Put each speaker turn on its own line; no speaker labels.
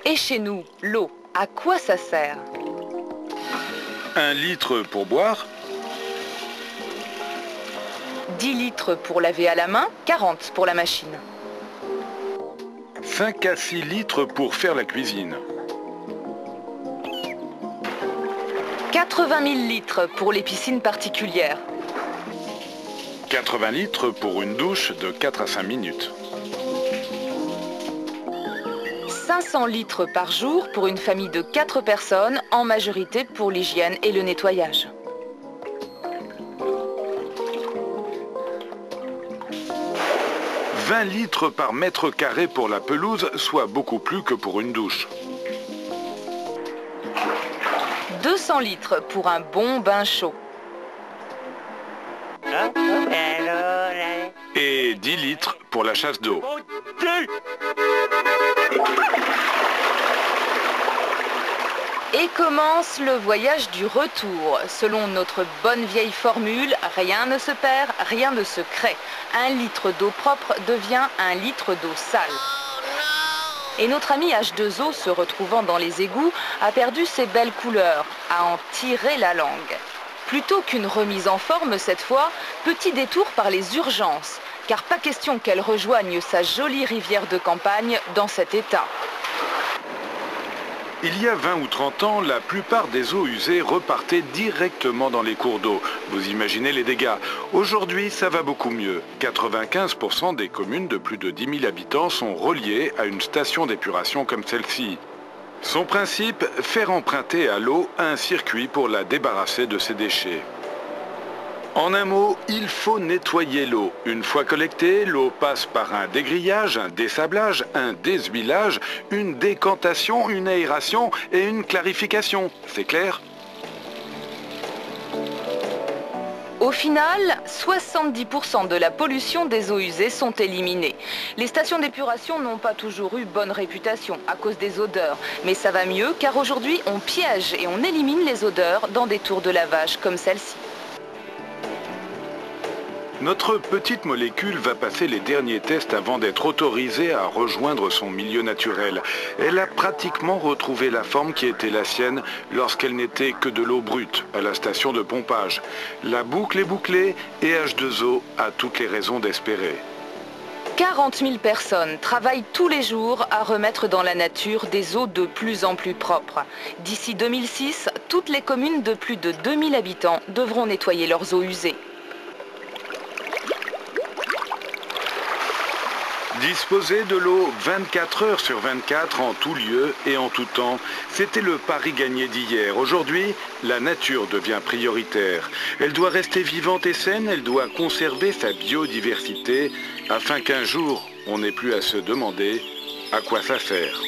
Et chez nous, l'eau, à quoi ça sert?
1 litre pour boire,
10 litres pour laver à la main, 40 pour la machine.
5 à 6 litres pour faire la cuisine,
80 000 litres pour les piscines particulières.
80 litres pour une douche de 4 à 5 minutes.
500 litres par jour pour une famille de 4 personnes, en majorité pour l'hygiène et le nettoyage.
20 litres par mètre carré pour la pelouse, soit beaucoup plus que pour une douche.
200 litres pour un bon bain chaud.
Et 10 litres pour la chasse d'eau.
Et commence le voyage du retour. Selon notre bonne vieille formule, rien ne se perd, rien ne se crée. 1 litre d'eau propre devient 1 litre d'eau sale. Et notre ami H2O, se retrouvant dans les égouts, a perdu ses belles couleurs, a en tiré la langue. Plutôt qu'une remise en forme cette fois, petit détour par les urgences, car pas question qu'elle rejoigne sa jolie rivière de campagne dans cet état.
Il y a 20 ou 30 ans, la plupart des eaux usées repartaient directement dans les cours d'eau. Vous imaginez les dégâts. Aujourd'hui, ça va beaucoup mieux. 95% des communes de plus de 10 000 habitants sont reliées à une station d'épuration comme celle-ci. Son principe, faire emprunter à l'eau un circuit pour la débarrasser de ses déchets. En un mot, il faut nettoyer l'eau. Une fois collectée, l'eau passe par un dégrillage, un dessablage, un déshuilage, une décantation, une aération et une clarification. C'est clair ?
Au final, 70% de la pollution des eaux usées sont éliminées. Les stations d'épuration n'ont pas toujours eu bonne réputation à cause des odeurs. Mais ça va mieux car aujourd'hui, on piège et on élimine les odeurs dans des tours de lavage comme celle-ci.
Notre petite molécule va passer les derniers tests avant d'être autorisée à rejoindre son milieu naturel. Elle a pratiquement retrouvé la forme qui était la sienne lorsqu'elle n'était que de l'eau brute à la station de pompage. La boucle est bouclée et H2O a toutes les raisons d'espérer.
40 000 personnes travaillent tous les jours à remettre dans la nature des eaux de plus en plus propres. D'ici 2006, toutes les communes de plus de 2000 habitants devront nettoyer leurs eaux usées.
Disposer de l'eau 24 heures sur 24 en tout lieu et en tout temps, c'était le pari gagné d'hier. Aujourd'hui, la nature devient prioritaire. Elle doit rester vivante et saine, elle doit conserver sa biodiversité afin qu'un jour, on n'ait plus à se demander à quoi ça sert.